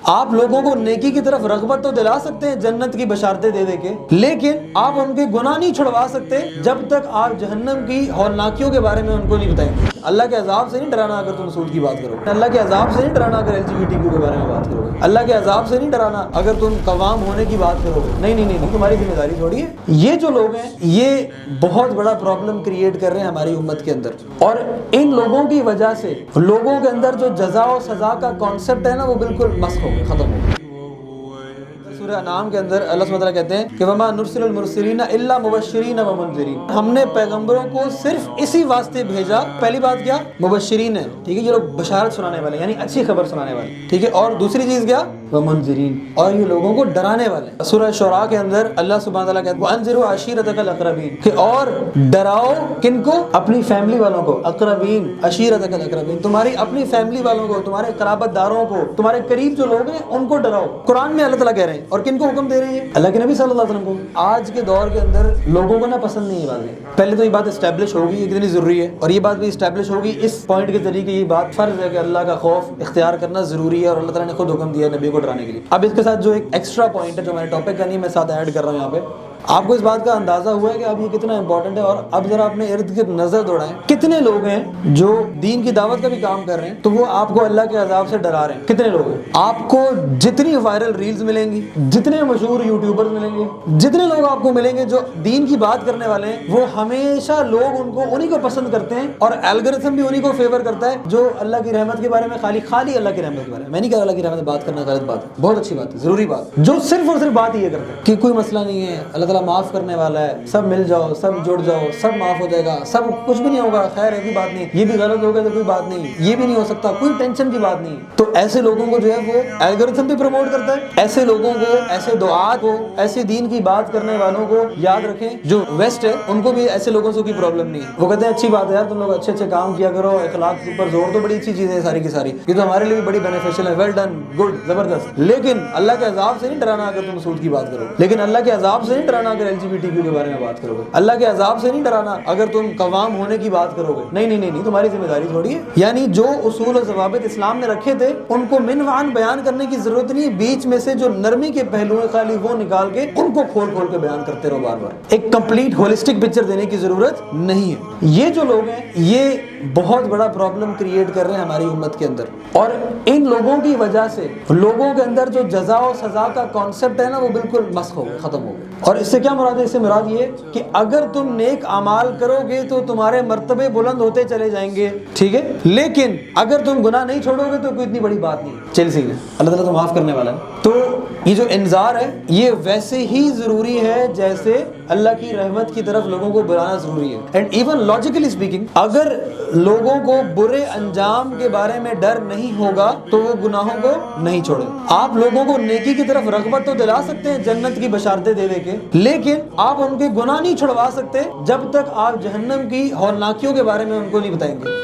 آپ لوگوں کو نیکی کی طرف رغبت تو دلا سکتے ہیں جنت کی بشارتیں دے دے کے، لیکن آپ ان کے گناہ نہیں چھڑوا سکتے جب تک آپ جہنم کی ہولناکیوں کے بارے میں ان کو نہیں بتائیں گے۔ اللہ کے عذاب سے نہیں ڈرانا اگر تم سود کی بات کرو گے، اللہ کے عذاب سے نہیں ڈرانا اگر LGBTQ کے بارے میں بات کرو گے، اللہ کے عذاب سے نہیں ڈرانا اگر تم قوام ہونے کی بات کرو گے۔ نہیں، تمہاری ذمہ داری تھوڑی ہے۔ یہ جو لوگ ہیں یہ بہت بڑا پرابلم کریٹ کر رہے ہیں ہماری امت کے اندر، اور ان لوگوں کی وجہ سے لوگوں کے اندر جو جزا و سزا کا کانسیپٹ ہے نا وہ بالکل مسخ ہو گیا، ختم ہو گیا۔ سورہ انعام کے اندر اللہ سبحانہ وتعالیٰ کہتے ہیں کہ وَمَا نُرْسِلُ الْمُرْسِلِينَ إِلَّا مُبَشِّرِينَ وَمُنذِرِينَ، ہم نے پیغمبروں کو صرف اسی واسطے بھیجا، پہلی بات کیا؟ مبشرین ہے، ٹھیک ہے، یہ لوگ بشارت سنانے والے یعنی اچھی خبر سنانے والے، ٹھیک ہے، اور دوسری چیز کیا؟ ومنذرین، اور یہ لوگوں کو ڈرانے والے۔ سورہ شعراء کے اندر اللہ سبحانہ وتعالیٰ کہتے ہیں وَأَنذِرُوا عَشِيرَتَكَ الْأَقْرَبِينَ، کہ اور ڈراؤ کن کو؟ اپنی فیملی والوں کو، اقربین، عشیرتک الاقربین، تمہاری اپنی فیملی والوں کو، تمہارے قرابت داروں کو، تمہارے قریب جو لوگ ہیں ان کو ڈراؤ۔ قرآن میں اللہ تعالیٰ کہہ رہے ہیں، اور کن کو حکم دے رہے ہیں؟ اللہ کے نبی صلی اللہ علیہ وسلم کو۔ آج کے دور کے اندر لوگوں کو نا پسند نہیں ہے باتیں، پہلے تو یہ بات اسٹیبلش ہوگی یہ کتنی ضروری ہے، اور یہ بات بھی اسٹیبلش ہوگی اس پوائنٹ کے ذریعے کہ یہ بات فرض ہے کہ اللہ کا خوف اختیار کرنا ضروری ہے، اور اللہ تعالیٰ نے خود حکم دیا ہے نبی کو ڈرانے کے لیے۔ اب اس کے ساتھ جو ایک ایکسٹرا پوائنٹ ہے جو ہمارے ٹاپک کا نہیں میں ساتھ ایڈ کر رہا ہوں یہاں پہ، آپ کو اس بات کا اندازہ ہوا ہے کہ اب یہ کتنا امپورٹنٹ ہے، اور اب ذرا اپنے ارد گرد نظر دوڑائیں، کتنے لوگ ہیں جو دین کی دعوت کا بھی کام کر رہے ہیں تو وہ آپ کو اللہ کے عذاب سے ڈرا رہے ہیں؟ کتنے لوگ ہیں؟ آپ کو جتنی وائرل ریلز ملیں گی، جتنے مشہور یوٹیوبرز ملیں گے، جتنے لوگ آپ کو ملیں گے جو دین کی بات کرنے والے ہیں، وہ ہمیشہ لوگ انہی کو پسند کرتے ہیں، اور الگورتھم بھی انہی کو فیور کرتا ہے جو اللہ کی رحمت کے بارے میں خالی اللہ کی رحمت کے بارے میں، میں نہیں کہہ رہا اللہ کی رحمت بات کرنا غلط بات ہے، بہت اچھی بات ہے، ضروری بات، جو صرف اور صرف بات یہ کرتے ہیں کہ کوئی مسئلہ نہیں ہے، اللہ تعالیٰ معاف کرنے والا ہے، سب مل جاؤ، سب جڑ جاؤ، سب معاف ہو جائے گا، سب کچھ بھی نہیں ہوگا، خیر ہے، کوئی بات نہیں، یہ بھی غلط ہو گیا تو کوئی بات نہیں، یہ بھی نہیں ہو سکتا، کوئی ٹینشن کی بات نہیں۔ تو ایسے لوگوں کو جو ہے وہ الگورتھم بھی پروموٹ کرتا ہے، ایسے لوگوں کو، ایسے دعات کو، ایسے دین کی بات کرنے والوں کو یاد رکھیں، جو ویسٹ ہے ان کو بھی ایسے لوگوں سے کوئی پرابلم نہیں ہے، وہ کہتے ہیں اچھی بات ہے یار تم لوگ اچھے اچھے کام کیا کرو، اخلاق کے اوپر زور دو، بڑی اچھی چیزیں ساری کی ساری، یہ تو ہمارے لیے بھی بڑی بینیفیشل ہے، ویل ڈن، گڈ، زبردست، لیکن اللہ کے عذاب سے نہیں ڈرانا اگر تم سود کی بات کرو، لیکن اللہ کے عذاب سے نہیں ڈرانا اگر LGBTQ کے بارے میں بات کرو گے، اللہ کے عذاب سے نہیں ڈرانا اگر تم قوام ہونے کی بات کرو گے۔ نہیں، تمہاری ذمہ داری تھوڑی ہے۔ یعنی جو اصول و ضوابط اسلام نے رکھے تھے ان کو من وعن بیان کرنے کی ضرورت نہیں، بیچ میں سے جو نرمی کے پہلو ہیں خالی وہ نکال کے ان کو کھول کے بیان کرتے رہو بار بار، ایک کمپلیٹ ہولسٹک پکچر دینے کی ضرورت نہیں ہے۔ یہ جو لوگ ہیں یہ بہت بڑا پرابلم کریٹ کر رہے ہیں ہماری امت کے اندر، اور ان لوگوں کی وجہ سے لوگوں کے اندر جو جزا و سزا کا کانسیپٹ ہے نا وہ بالکل مسخ ہو گیا، ختم ہو گیا۔ اور اس سے کیا مراد ہے؟ اس سے مراد یہ کہ اگر تم نیک اعمال کرو گے تو تمہارے مرتبے بلند ہوتے چلے جائیں گے، ٹھیک ہے، لیکن اگر تم گناہ نہیں چھوڑو گے تو کوئی اتنی بڑی بات نہیں، چل سی ہے، اللہ تعالیٰ تو معاف کرنے والا ہے۔ تو یہ جو انذار ہے یہ ویسے ہی ضروری ہے جیسے اللہ کی رحمت کی طرف لوگوں کو بلانا ضروری ہے، اینڈ ایون لاجیکلی اسپیکنگ اگر لوگوں کو برے انجام کے بارے میں ڈر نہیں ہوگا تو وہ گناہوں کو نہیں چھوڑیں۔ آپ لوگوں کو نیکی کی طرف رغبت تو دلا سکتے ہیں جنت کی بشارتیں دے دے کے، لیکن آپ ان کے گناہ نہیں چھڑوا سکتے جب تک آپ جہنم کی ہولناکیوں کے بارے میں ان کو نہیں بتائیں گے۔